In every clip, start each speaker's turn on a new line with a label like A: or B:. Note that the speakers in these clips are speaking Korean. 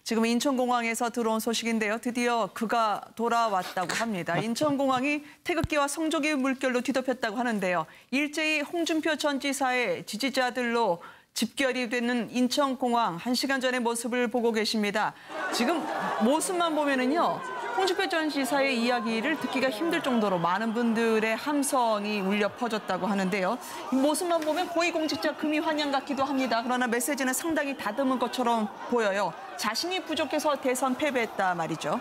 A: 지금 인천공항에서 들어온 소식인데요. 드디어 그가 돌아왔다고 합니다. 인천공항이 태극기와 성조기 물결로 뒤덮였다고 하는데요. 일제히 홍준표 전 지사의 지지자들로 집결이 되는 인천공항 1시간 전의 모습을 보고 계십니다. 지금 모습만 보면은요. 홍준표 전 지사의 이야기를 듣기가 힘들 정도로 많은 분들의 함성이 울려 퍼졌다고 하는데요. 이 모습만 보면 고위공직자 금이 환영 같기도 합니다. 그러나 메시지는 상당히 다듬은 것처럼 보여요. 자신이 부족해서 대선 패배했다 말이죠.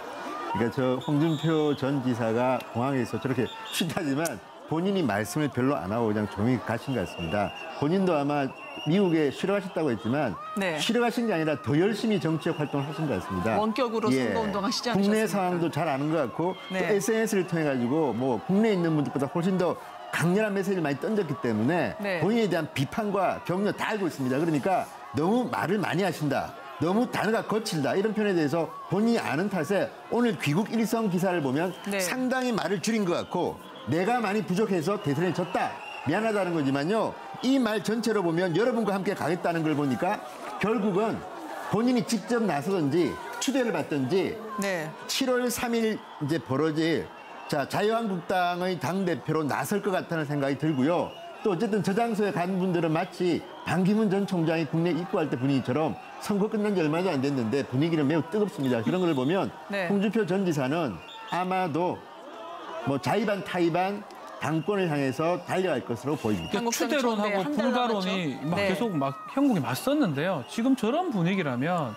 B: 그러니까 저 홍준표 전 지사가 공항에서 저렇게 쉰하지만 본인이 말씀을 별로 안 하고 그냥 조용히 가신 것 같습니다. 본인도 아마 미국에 쉬러 가셨다고 했지만
A: 네.
B: 쉬러 가신 게 아니라 더 열심히 정치적 활동을 하신 것 같습니다.
A: 원격으로 선거운동 하시지 않으셨습니까?
B: 국내 상황도 잘 아는 것 같고
A: 네.
B: 또 SNS를 통해 가지고 뭐 국내에 있는 분들보다 훨씬 더 강렬한 메시지를 많이 던졌기 때문에
A: 네.
B: 본인에 대한 비판과 격려 다 알고 있습니다. 그러니까 너무 말을 많이 하신다. 너무 단어가 거칠다. 이런 표현에 대해서 본인이 아는 탓에 오늘 귀국 일성 기사를 보면
A: 네.
B: 상당히 말을 줄인 것 같고 내가 많이 부족해서 대선에 졌다. 미안하다는 거지만요. 이 말 전체로 보면 여러분과 함께 가겠다는 걸 보니까 결국은 본인이 직접 나서든지 추대를 받든지
A: 네.
B: 7월 3일 이제 벌어질 자유한국당의 당대표로 나설 것 같다는 생각이 들고요. 또 어쨌든 저 장소에 간 분들은 마치 반기문 전 총장이 국내 입국할 때 분위기처럼 선거 끝난 지 얼마도 안 됐는데 분위기는 매우 뜨겁습니다. 그런 걸 보면
A: 네.
B: 홍준표 전 지사는 아마도 뭐 자의반 타의반 당권을 향해서 달려갈 것으로 보입니다.
A: 한
C: 추대론하고
A: 달
C: 불가론이
A: 남았죠?
C: 막
A: 네.
C: 계속 막 형국이 맞섰는데요. 지금 저런 분위기라면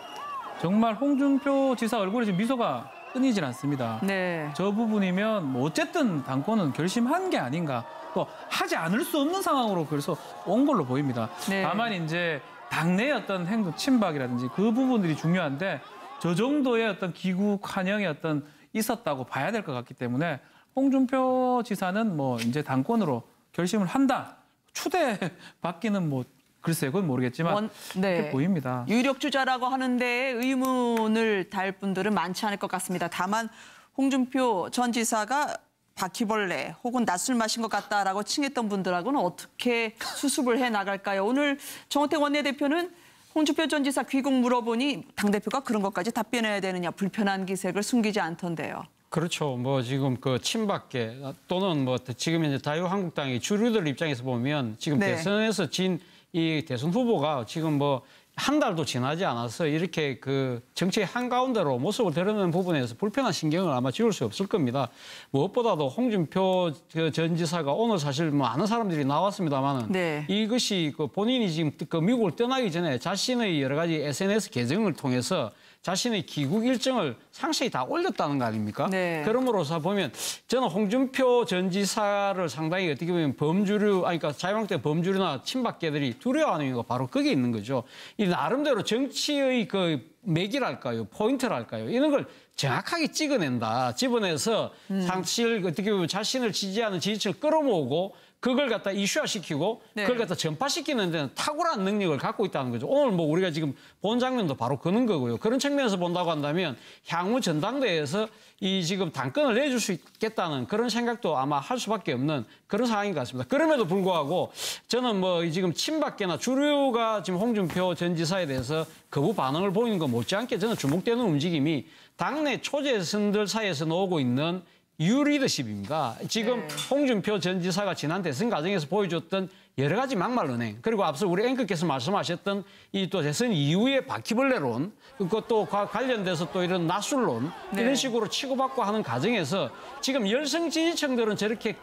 C: 정말 홍준표 지사 얼굴에 지금 미소가 끊이질 않습니다.
A: 네.
C: 저 부분이면 뭐 어쨌든 당권은 결심한 게 아닌가. 또 하지 않을 수 없는 상황으로 그래서 온 걸로 보입니다.
A: 네.
C: 다만 이제 당내의 어떤 행동 침박이라든지 그 부분들이 중요한데 저 정도의 어떤 귀국 환영이 어떤 있었다고 봐야 될 것 같기 때문에 홍준표 지사는 뭐 이제 당권으로 결심을 한다. 추대 받기는 뭐 글쎄 그건 모르겠지만
A: 네.
C: 그렇게 보입니다.
A: 유력 주자라고 하는데 의문을 달 분들은 많지 않을 것 같습니다. 다만 홍준표 전 지사가 바퀴벌레 혹은 낯술 마신 것 같다라고 칭했던 분들하고는 어떻게 수습을 해 나갈까요? 오늘 정호택 원내대표는 홍준표 전 지사 귀국 물어보니 당대표가 그런 것까지 답변해야 되느냐 불편한 기색을 숨기지 않던데요.
D: 그렇죠. 뭐 지금 그 친박계 또는 뭐 지금 이제 자유한국당의 주류들 입장에서 보면 지금
A: 네.
D: 대선에서 진 이 대선 후보가 지금 뭐 한 달도 지나지 않아서 이렇게 그 정치의 한가운데로 모습을 드러내는 부분에서 불편한 신경을 아마 지울 수 없을 겁니다. 무엇보다도 홍준표 전 지사가 오늘 사실 뭐 아는 사람들이 나왔습니다만은
A: 네.
D: 이것이 그 본인이 지금 그 미국을 떠나기 전에 자신의 여러 가지 SNS 계정을 통해서 자신의 귀국 일정을 상세히 다 올렸다는 거 아닙니까?
A: 네.
D: 그럼으로써 보면 저는 홍준표 전 지사를 상당히 어떻게 보면 범주류, 아니 그러니까 자유한국당 범주류나 친박계들이 두려워하는 이유가 바로 거기에 있는 거죠. 이 나름대로 정치의 그 맥이랄까요, 포인트랄까요, 이런 걸 정확하게 찍어낸다. 집어내서 사실 어떻게 보면 자신을 지지하는 지지층을 끌어모으고 그걸 갖다 이슈화시키고
A: 네.
D: 그걸 갖다 전파시키는 데는 탁월한 능력을 갖고 있다는 거죠. 오늘 뭐 우리가 지금 본 장면도 바로 그런 거고요. 그런 측면에서 본다고 한다면 향후 전당대회에서 이 지금 당권을 내줄 수 있겠다는 그런 생각도 아마 할 수밖에 없는 그런 상황인 것 같습니다. 그럼에도 불구하고 저는 뭐 지금 친박계나 주류가 지금 홍준표 전 지사에 대해서 거부 반응을 보이는 것 못지않게 저는 주목되는 움직임이 당내 초재선들 사이에서 나오고 있는 유리더십입니다. 지금
A: 네.
D: 홍준표 전 지사가 지난 대선 과정에서 보여줬던 여러 가지 막말 은행, 그리고 앞서 우리 앵커께서 말씀하셨던 이 또 대선 이후의 바퀴벌레론, 그것도 관련돼서 또 이런 낯술론,
A: 네.
D: 이런 식으로 치고받고 하는 과정에서 지금 열성 지지층들은 저렇게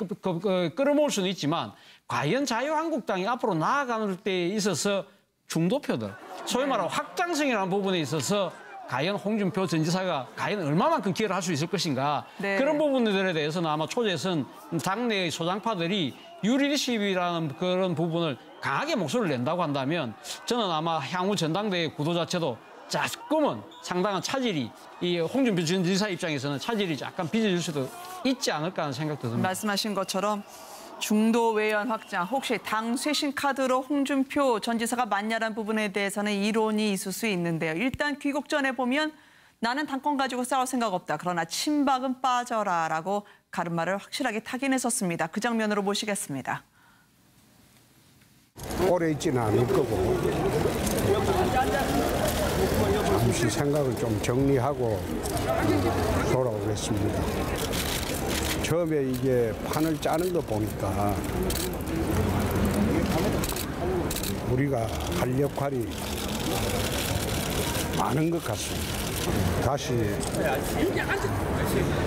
D: 끌어모을 수는 있지만 과연 자유한국당이 앞으로 나아가는 데 있어서 중도표들, 소위 말하는 확장성이라는 부분에 있어서 과연 홍준표 전 지사가 과연 얼마만큼 기여를 할 수 있을 것인가.
A: 네.
D: 그런 부분들에 대해서는 아마 초재선 당내의 소장파들이 유리리십이라는 그런 부분을 강하게 목소리를 낸다고 한다면 저는 아마 향후 전당대회 구도 자체도 조금은 상당한 차질이 이 홍준표 전 지사 입장에서는 차질이 약간 빚어질 수도 있지 않을까 하는 생각도 듭니다.
A: 말씀하신 것처럼 중도 외연 확장, 혹시 당 쇄신 카드로 홍준표 전 지사가 맞냐라는 부분에 대해서는 이론이 있을 수 있는데요. 일단 귀국 전에 보면 나는 당권 가지고 싸울 생각 없다. 그러나 친박은 빠져라라고 가르마를 확실하게 타긴 했었습니다. 그 장면으로 모시겠습니다.
E: 오래 있지는 않을 거고 없이 생각을 좀 정리하고 돌아오겠습니다. 처음에 이게 판을 짜는 거 보니까 우리가 할 역할이 많은 것 같습니다. 다시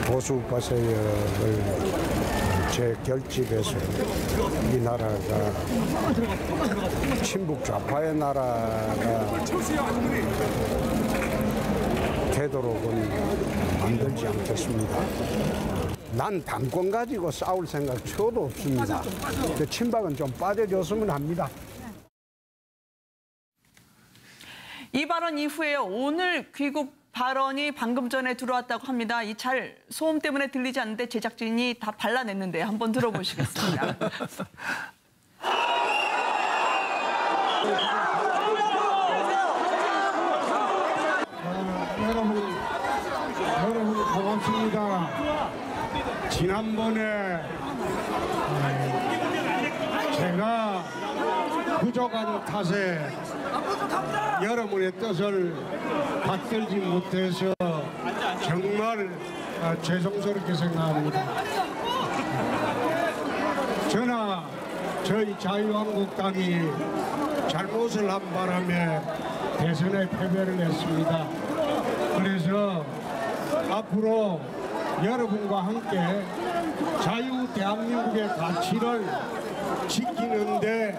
E: 보수 우파세력을 재결집해서 이 나라가 친북 좌파의 나라가 되도록은 만들지 않겠습니다. 난 당권 가지고 싸울 생각 초도 없습니다. 친박은 좀 빠져줬으면 합니다.
A: 이 발언 이후에 오늘 귀국 발언이 방금 전에 들어왔다고 합니다. 이 잘 소음 때문에 들리지 않는데 제작진이 다 발라냈는데 한번 들어보시겠습니다.
E: 여러분 고맙습니다. 지난번에 제가 부족한 탓에 여러분의 뜻을 받들지 못해서 정말 죄송스럽게 생각합니다. 저나 저희 자유한국당이 잘못을 한 바람에 대선에 패배를 했습니다. 그래서 앞으로 여러분과 함께 자유 대한민국의 가치를 지키는데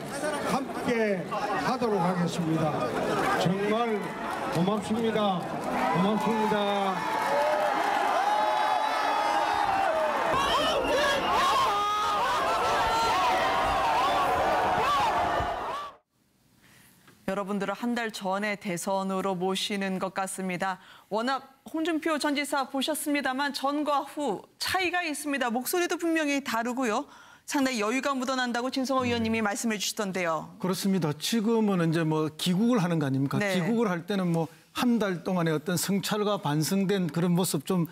E: 함께 하도록 하겠습니다. 정말 고맙습니다. 고맙습니다.
A: 여러분들은 한 달 전에 대선으로 모시는 것 같습니다. 워낙 홍준표 전 지사 보셨습니다만 전과 후 차이가 있습니다. 목소리도 분명히 다르고요. 상당히 여유가 묻어난다고 진성호 의원님이 말씀해 주시던데요.
F: 그렇습니다. 지금은 이제 뭐 기국을 하는 거 아닙니까?
A: 네.
F: 기국을 할 때는 뭐 한 달 동안의 어떤 성찰과 반성된 그런 모습 좀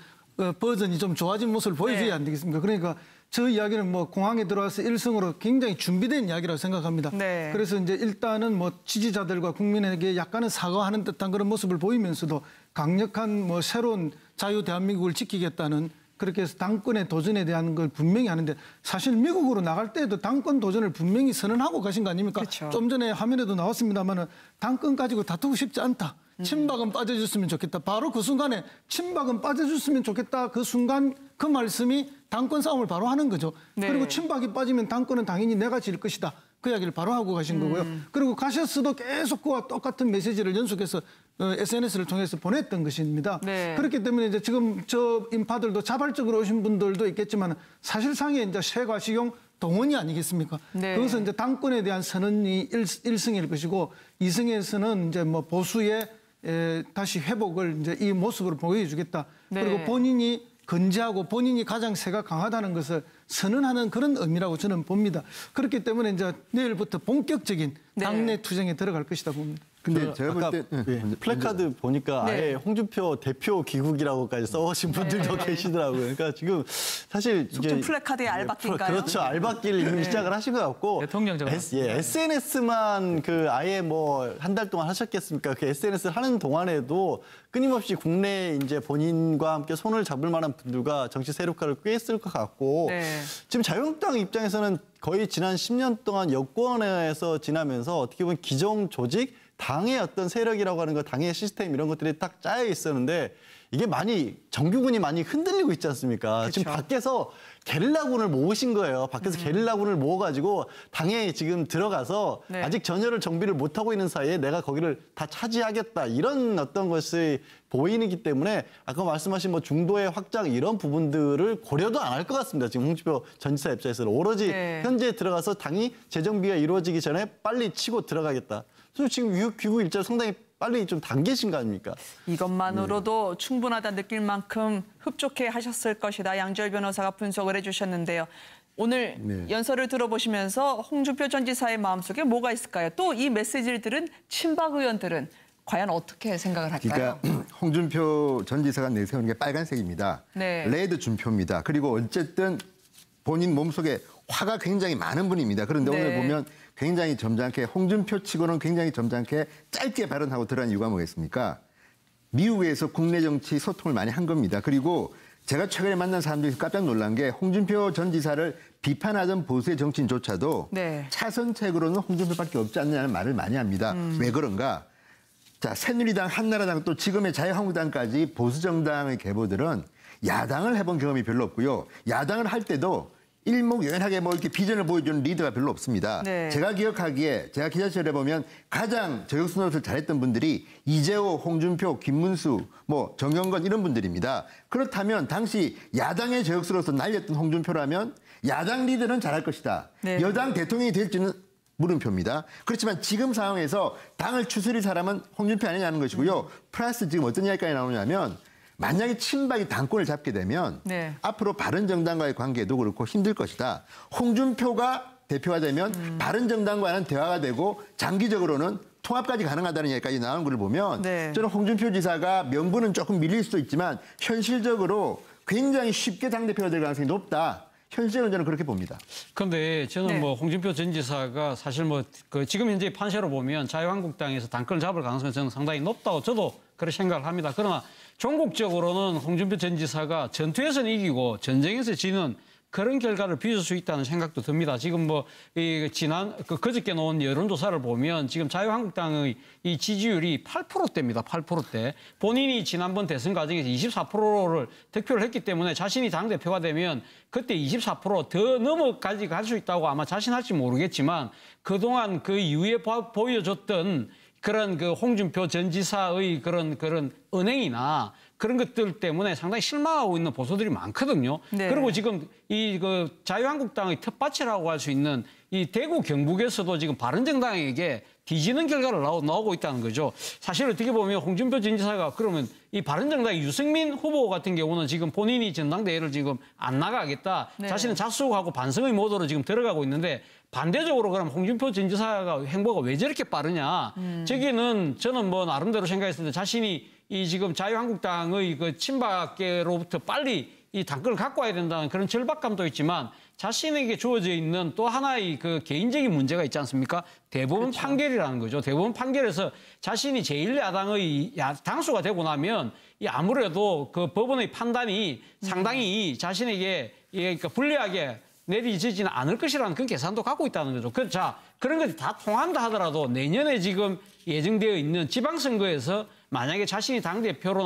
F: 버전이 좀 좋아진 모습을 보여줘야
A: 네.
F: 안 되겠습니까? 그러니까 저 이야기는 뭐 공항에 들어와서 일성으로 굉장히 준비된 이야기라고 생각합니다.
A: 네.
F: 그래서 이제 일단은 뭐 지지자들과 국민에게 약간은 사과하는 듯한 그런 모습을 보이면서도 강력한 뭐 새로운 자유 대한민국을 지키겠다는 그렇게 해서 당권의 도전에 대한 걸 분명히 하는데 사실 미국으로 나갈 때에도 당권 도전을 분명히 선언하고 가신 거 아닙니까?
A: 그렇죠.
F: 좀 전에 화면에도 나왔습니다만은 당권 가지고 다투고 싶지 않다. 친박은 빠져줬으면 좋겠다. 바로 그 순간에 친박은 빠져줬으면 좋겠다. 그 순간 그 말씀이 당권 싸움을 바로 하는 거죠.
A: 네.
F: 그리고 친박이 빠지면 당권은 당연히 내가 질 것이다. 그 이야기를 바로 하고 가신 거고요. 그리고 가셨어도 계속 그와 똑같은 메시지를 연속해서 SNS를 통해서 보냈던 것입니다.
A: 네.
F: 그렇기 때문에 이제 지금 저 인파들도 자발적으로 오신 분들도 있겠지만 사실상의 이제 세과시용 동원이 아니겠습니까?
A: 네.
F: 그것은 이제 당권에 대한 선언이 1승일 것이고 2승에서는 이제 뭐 보수의 다시 회복을 이제 이 모습으로 보여주겠다.
A: 네.
F: 그리고 본인이 건재하고 본인이 가장 세가 강하다는 것을 선언하는 그런 의미라고 저는 봅니다. 그렇기 때문에 이제 내일부터 본격적인
A: 네.
F: 당내 투쟁에 들어갈 것이다 봅니다.
B: 근데 제가 볼
G: 아까
B: 때
G: 플래카드 보니까
A: 네.
G: 아예 홍준표 대표 귀국이라고까지 써오신 분들도
A: 네.
G: 계시더라고요. 그러니까 지금 사실
A: 속칭 플래카드의 알박기인가요?
G: 그렇죠. 알박기를 이미 시작을 하신 것 같고
C: 대통령적
G: SNS만 그 아예 뭐 한 달 동안 하셨겠습니까? 그 SNS를 하는 동안에도 끊임없이 국내 이제 본인과 함께 손을 잡을 만한 분들과 정치 세력화를 꾀했을 것 같고
A: 네.
G: 지금 자유한국당 입장에서는 거의 지난 10년 동안 여권에서 지나면서 어떻게 보면 기존 조직 당의 어떤 세력이라고 하는 거, 당의 시스템 이런 것들이 딱 짜여 있었는데 이게 많이 정규군이 많이 흔들리고 있지 않습니까?
A: 그쵸.
G: 지금 밖에서 게릴라군을 모으신 거예요. 밖에서 게릴라군을 모아가지고 당에 지금 들어가서
A: 네.
G: 아직 전열을 정비를 못하고 있는 사이에 내가 거기를 다 차지하겠다 이런 어떤 것이 보이기 때문에 아까 말씀하신 뭐 중도의 확장 이런 부분들을 고려도 안 할 것 같습니다. 지금 홍준표 전 지사 입장에서는 오로지
A: 네.
G: 현재 들어가서 당이 재정비가 이루어지기 전에 빨리 치고 들어가겠다. 그래서 지금 귀국 일자를 상당히 빨리 좀 당기신 거 아닙니까?
A: 이것만으로도 충분하다 느낄 만큼 흡족해 하셨을 것이다. 양지열 변호사가 분석을 해주셨는데요. 오늘
B: 네.
A: 연설을 들어보시면서 홍준표 전 지사의 마음속에 뭐가 있을까요? 또 이 메시지를 들은 친박 의원들은 과연 어떻게 생각을 할까요?
B: 그러니까 홍준표 전 지사가 내세우는 게 빨간색입니다.
A: 네.
B: 레드 준표입니다. 그리고 어쨌든 본인 몸속에 화가 굉장히 많은 분입니다. 그런데
A: 네.
B: 오늘 보면 굉장히 점잖게 홍준표 치고는 굉장히 점잖게 짧게 발언하고 들어간 이유가 뭐겠습니까? 미국에서 국내 정치 소통을 많이 한 겁니다. 그리고 제가 최근에 만난 사람들이 깜짝 놀란 게 홍준표 전 지사를 비판하던 보수의 정치인조차도
A: 네.
B: 차선책으로는 홍준표밖에 없지 않느냐는 말을 많이 합니다. 왜 그런가? 자, 새누리당, 한나라당 또 지금의 자유한국당까지 보수 정당의 계보들은 야당을 해본 경험이 별로 없고요. 야당을 할 때도 일목요연하게 뭐 이렇게 비전을 보여주는 리더가 별로 없습니다.
A: 네.
B: 제가 기억하기에 제가 기자실에 보면 가장 저격수 노릇을 잘했던 분들이 이재호, 홍준표, 김문수, 뭐 정영건 이런 분들입니다. 그렇다면 당시 야당의 저격수로서 날렸던 홍준표라면 야당 리더는 잘할 것이다.
A: 네.
B: 여당 대통령이 될지는 물음표입니다. 그렇지만 지금 상황에서 당을 추스릴 사람은 홍준표 아니냐는 것이고요. 플러스 지금 어떤 이야기까지 나오냐면 만약에 친박이 당권을 잡게 되면
A: 네.
B: 앞으로 바른정당과의 관계도 그렇고 힘들 것이다. 홍준표가 대표가 되면 바른정당과는 대화가 되고 장기적으로는 통합까지 가능하다는 얘기까지 나온 걸 보면
A: 네.
B: 저는 홍준표 지사가 명분은 조금 밀릴 수도 있지만 현실적으로 굉장히 쉽게 당대표가 될 가능성이 높다. 현실은 저는 그렇게 봅니다.
D: 그런데 저는
A: 네.
D: 뭐 홍준표 전 지사가 사실 뭐 그 지금 현재 판세로 보면 자유한국당에서 당권을 잡을 가능성이 저는 상당히 높다고 저도 그렇게 생각을 합니다. 그러나 종국적으로는 홍준표 전 지사가 전투에서는 이기고 전쟁에서 지는 그런 결과를 빚을 수 있다는 생각도 듭니다. 지금 뭐 이 지난 그저께 놓은 여론조사를 보면 지금 자유한국당의 이 지지율이 8%대입니다. 8%대. 본인이 지난번 대선 과정에서 24%를 득표를 했기 때문에 자신이 당 대표가 되면 그때 24%더 넘어까지 갈 수 있다고 아마 자신할지 모르겠지만 그동안 그 이후에 보여줬던 그런 그 홍준표 전 지사의 그런 은행이나 그런 것들 때문에 상당히 실망하고 있는 보수들이 많거든요.
A: 네.
D: 그리고 지금 이 그 자유한국당의 텃밭이라고 할 수 있는 이 대구 경북에서도 지금 바른정당에게 뒤지는 결과를 나오고 있다는 거죠. 사실 어떻게 보면 홍준표 전 지사가 그러면 이 바른정당의 유승민 후보 같은 경우는 지금 본인이 전당대회를 지금 안 나가겠다.
A: 네.
D: 자신은 자숙하고 반성의 모드로 지금 들어가고 있는데 반대적으로 그럼 홍준표 전 지사가 행보가 왜 저렇게 빠르냐. 저기는 저는 뭐 나름대로 생각했을 때 자신이 이 지금 자유한국당의 그 친박계로부터 빨리 이 당권을 갖고 와야 된다는 그런 절박감도 있지만 자신에게 주어져 있는 또 하나의 그 개인적인 문제가 있지 않습니까? 대법원
A: 그렇죠.
D: 판결이라는 거죠. 대법원 판결에서 자신이 제1야당의 당수가 되고 나면 이 아무래도 그 법원의 판단이 상당히 자신에게 그러니까 불리하게 내리지지는 않을 것이라는 그런 계산도 갖고 있다는 거죠. 자, 그런 것이 다 통한다 하더라도 내년에 지금 예정되어 있는 지방선거에서 만약에 자신이 당대표로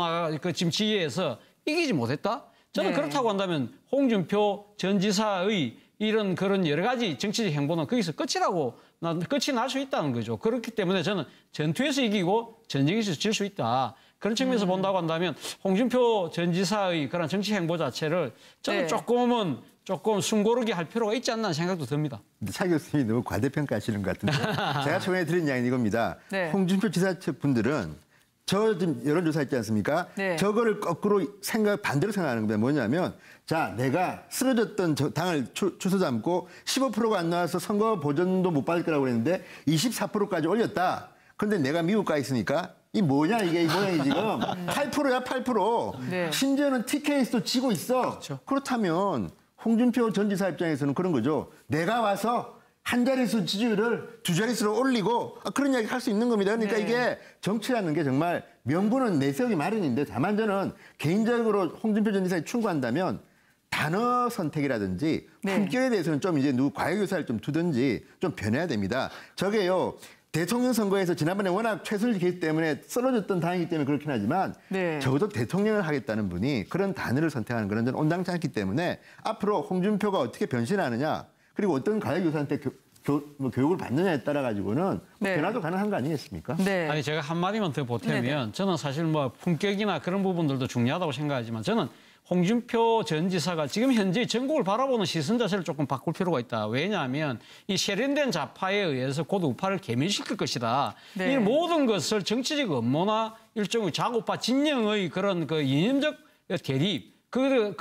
D: 지금 지휘해서 이기지 못했다? 저는
A: 네.
D: 그렇다고 한다면 홍준표 전 지사의 이런 그런 여러 가지 정치적 행보는 거기서 끝이 날 수 있다는 거죠. 그렇기 때문에 저는 전투에서 이기고 전쟁에서 질 수 있다. 그런 측면에서 본다고 한다면 홍준표 전 지사의 그런 정치 행보 자체를 저는
A: 네.
D: 조금 숨고르게 할 필요가 있지 않나 생각도 듭니다.
B: 차 교수님이 너무 과대평가하시는 것 같은데 제가 최근에 드린 이야기는 이겁니다.
A: 네.
B: 홍준표 지사 측 분들은 저 지금 여론조사 있지 않습니까?
A: 네.
B: 저거를 거꾸로 반대로 생각하는 겁니다. 뭐냐면 자 내가 쓰러졌던 당을 추서 담고 15%가 안 나와서 선거 보전도 못 받을 거라고 그랬는데 24%까지 올렸다. 그런데 내가 미국 가 있으니까 이 뭐냐 이게 이 모양이 지금 8%야 8%.
A: 네.
B: 심지어는 TK에서도 지고 있어.
D: 그렇죠.
B: 그렇다면 홍준표 전 지사 입장에서는 그런 거죠. 내가 와서 한 자릿수 지지율을 두 자릿수로 올리고 그런 이야기 할 수 있는 겁니다. 그러니까
A: 네.
B: 이게 정치라는 게 정말 명분은 내세우기 마련인데 다만 저는 개인적으로 홍준표 전 지사에 충고한다면 단어 선택이라든지
A: 네.
B: 품격에 대해서는 좀 이제 과외교사를 좀 두든지 좀 변해야 됩니다. 저게요. 대통령 선거에서 지난번에 워낙 최순실 케이스 때문에 쓰러졌던 당이기 때문에 그렇긴 하지만
A: 네.
B: 적어도 대통령을 하겠다는 분이 그런 단어를 선택하는 거는 저는 온당치 않기 때문에 앞으로 홍준표가 어떻게 변신하느냐 그리고 어떤 과외교사한테 교육을 받느냐에 따라 가지고는
A: 네.
B: 변화도 가능한 거 아니겠습니까?
A: 네.
D: 아니 제가 한마디만 더 보태면
A: 네네.
D: 저는 사실 뭐 품격이나 그런 부분들도 중요하다고 생각하지만 저는 홍준표 전 지사가 지금 현재 전국을 바라보는 시선 자체를 조금 바꿀 필요가 있다. 왜냐하면 이 세련된 좌파에 의해서 곧 우파를 개멸시킬 것이다.
A: 네.
D: 이 모든 것을 정치적 음모나 일종의 좌우파 진영의 그런 그 이념적 대립 그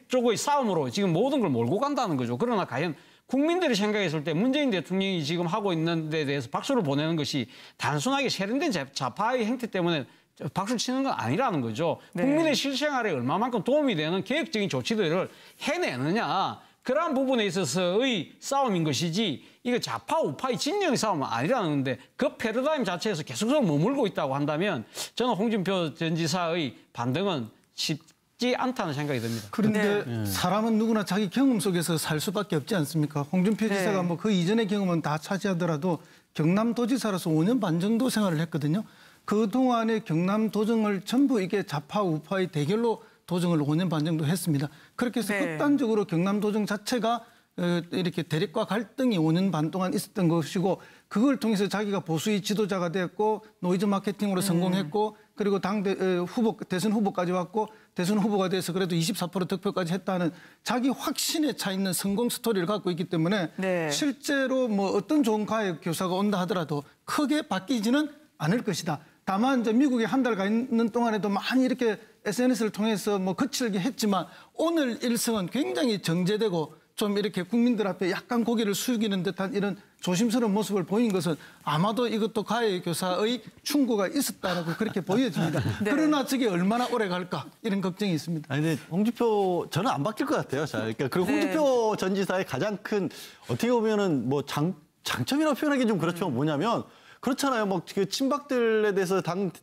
D: 쪽의 싸움으로 지금 모든 걸 몰고 간다는 거죠. 그러나 과연 국민들이 생각했을 때 문재인 대통령이 지금 하고 있는 데 대해서 박수를 보내는 것이 단순하게 세련된 좌파의 행태 때문에 박수를 치는 건 아니라는 거죠.
A: 네.
D: 국민의 실생활에 얼마만큼 도움이 되는 계획적인 조치들을 해내느냐. 그러한 부분에 있어서의 싸움인 것이지 이거 좌파 우파의 진영의 싸움은 아니라는데 그 패러다임 자체에서 계속적으로 머물고 있다고 한다면 저는 홍준표 전 지사의 반등은 쉽지 않다는 생각이 듭니다.
F: 그런데 사람은 누구나 자기 경험 속에서 살 수밖에 없지 않습니까? 홍준표
A: 네.
F: 지사가 뭐 그 이전의 경험은 다 차지하더라도 경남도지사로서 5년 반 정도 생활을 했거든요. 그동안의 경남도정을 전부 이게 좌파 우파의 대결로 도정을 5년 반 정도 했습니다. 그렇게 해서
A: 네.
F: 극단적으로 경남도정 자체가 이렇게 대립과 갈등이 5년 반 동안 있었던 것이고 그걸 통해서 자기가 보수의 지도자가 됐고 노이즈 마케팅으로 성공했고 그리고 대선 후보까지 왔고 대선 후보가 돼서 그래도 24% 득표까지 했다는 자기 확신에 차 있는 성공 스토리를 갖고 있기 때문에
A: 네.
F: 실제로 뭐 어떤 좋은 과외 교사가 온다 하더라도 크게 바뀌지는 않을 것이다. 다만 이제 미국에 한 달 가 있는 동안에도 많이 이렇게 SNS를 통해서 뭐 거칠게 했지만 오늘 일성은 굉장히 정제되고 좀 이렇게 국민들 앞에 약간 고개를 숙이는 듯한 이런 조심스러운 모습을 보인 것은 아마도 이것도 가해 교사의 충고가 있었다라고 그렇게 보여집니다.
A: 네.
F: 그러나 저게 얼마나 오래 갈까 이런 걱정이 있습니다.
G: 아니 근데 홍준표 저는 안 바뀔 것 같아요. 자, 그러니까 그리고
A: 네.
G: 홍준표 전 지사의 가장 큰 어떻게 보면은 뭐 장점이라고 표현하기 좀 그렇지만 뭐냐면 그렇잖아요. 뭐 그 친박들에 대해서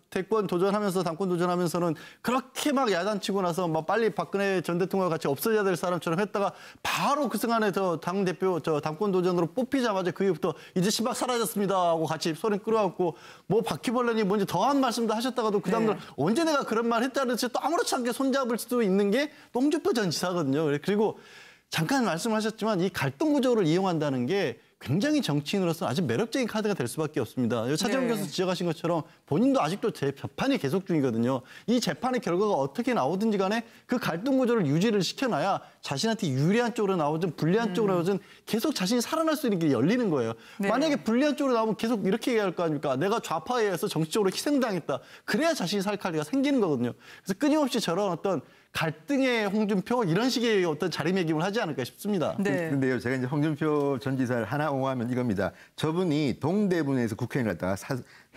G: 대권 도전하면서 당권 도전하면서는 그렇게 막 야단치고 나서 막 빨리 박근혜 전 대통령과 같이 없어져야 될 사람처럼 했다가 바로 그 순간에 당 대표 당권 도전으로 뽑히자마자 그 이후부터 이제 친박 사라졌습니다 하고 같이 소리 끌어갖고 뭐 바퀴벌레니 뭔지 더한 말씀도 하셨다가도 그 다음날 언제 내가 그런 말 했다는 듯이 또 아무렇지 않게 손잡을 수도 있는 게 홍준표 전 지사거든요. 그리고 잠깐 말씀하셨지만 이 갈등 구조를 이용한다는 게 굉장히 정치인으로서 아주 매력적인 카드가 될 수밖에 없습니다. 차재원
A: 네.
G: 교수 지적하신 것처럼 본인도 아직도 재판이 계속 중이거든요. 이 재판의 결과가 어떻게 나오든지 간에 그 갈등 구조를 유지를 시켜놔야 자신한테 유리한 쪽으로 나오든 불리한 쪽으로 나오든 계속 자신이 살아날 수 있는 길이 열리는 거예요.
A: 네.
G: 만약에 불리한 쪽으로 나오면 계속 이렇게 얘기할 거 아닙니까? 내가 좌파에 의해서 정치적으로 희생당했다. 그래야 자신이 살 카드가 생기는 거거든요. 그래서 끊임없이 저런 어떤 갈등의 홍준표 이런 식의 어떤 자리매김을 하지 않을까 싶습니다.
A: 네.
B: 근데요, 제가 이제 홍준표 전 지사를 하나 옹호하면 이겁니다. 저분이 동대문에서 국회의원을 갔다가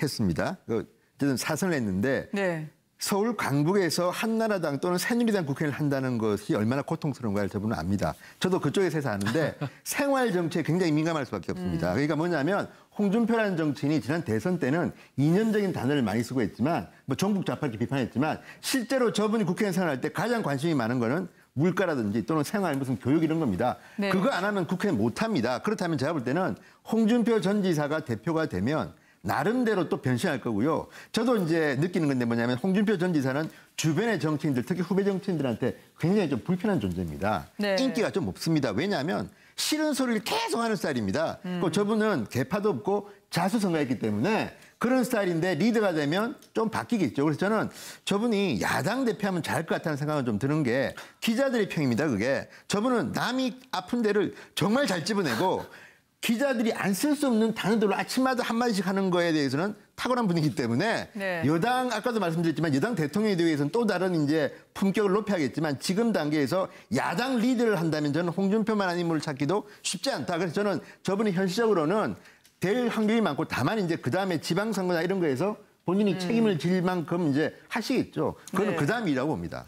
B: 했습니다. 어쨌든 사선을 했는데
A: 네.
B: 서울 강북에서 한나라당 또는 새누리당 국회의원을 한다는 것이 얼마나 고통스러운가를 저분은 압니다. 저도 그쪽에서 사는데 생활 정치에 굉장히 민감할 수밖에 없습니다. 그러니까 뭐냐면 홍준표라는 정치인이 지난 대선 때는 이념적인 단어를 많이 쓰고 했지만 뭐 전국 좌파 이렇게 비판했지만 실제로 저분이 국회의원 생활할 때 가장 관심이 많은 거는 물가라든지 또는 생활 무슨 교육 이런 겁니다.
A: 네.
B: 그거 안 하면 국회의원 못 합니다. 그렇다면 제가 볼 때는 홍준표 전 지사가 대표가 되면 나름대로 또 변신할 거고요. 저도 이제 느끼는 건데 뭐냐면 홍준표 전 지사는 주변의 정치인들, 특히 후배 정치인들한테 굉장히 좀 불편한 존재입니다.
A: 네.
B: 인기가 좀 없습니다. 왜냐하면 싫은 소리를 계속 하는 스타일입니다. 그 저분은 개파도 없고 자수성가했기 때문에 그런 스타일인데 리더가 되면 좀 바뀌겠죠. 그래서 저는 저분이 야당 대표하면 잘할 것 같다는 생각은 좀 드는 게 기자들의 평입니다. 그게. 저분은 남이 아픈 데를 정말 잘 집어내고 기자들이 안 쓸 수 없는 단어들로 아침마다 한마디씩 하는 거에 대해서는 탁월한 분이기 때문에
A: 네.
B: 여당 아까도 말씀드렸지만 여당 대통령에 대해서는 또 다른 이제 품격을 높여야겠지만 지금 단계에서 야당 리더를 한다면 저는 홍준표만한 인물을 찾기도 쉽지 않다. 그래서 저는 저분이 현실적으로는 될 확률이 많고 다만 이제 그 다음에 지방선거나 이런 거에서 본인이 책임을 질 만큼 이제 하시겠죠. 그건
A: 네.
B: 그 다음이라고 봅니다.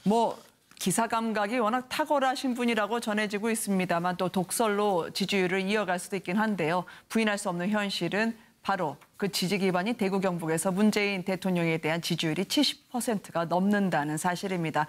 A: 뭐 기사 감각이 워낙 탁월하신 분이라고 전해지고 있습니다만 또 독설로 지지율을 이어갈 수도 있긴 한데요. 부인할 수 없는 현실은 바로 그 지지 기반이 대구 경북에서 문재인 대통령에 대한 지지율이 70%가 넘는다는 사실입니다.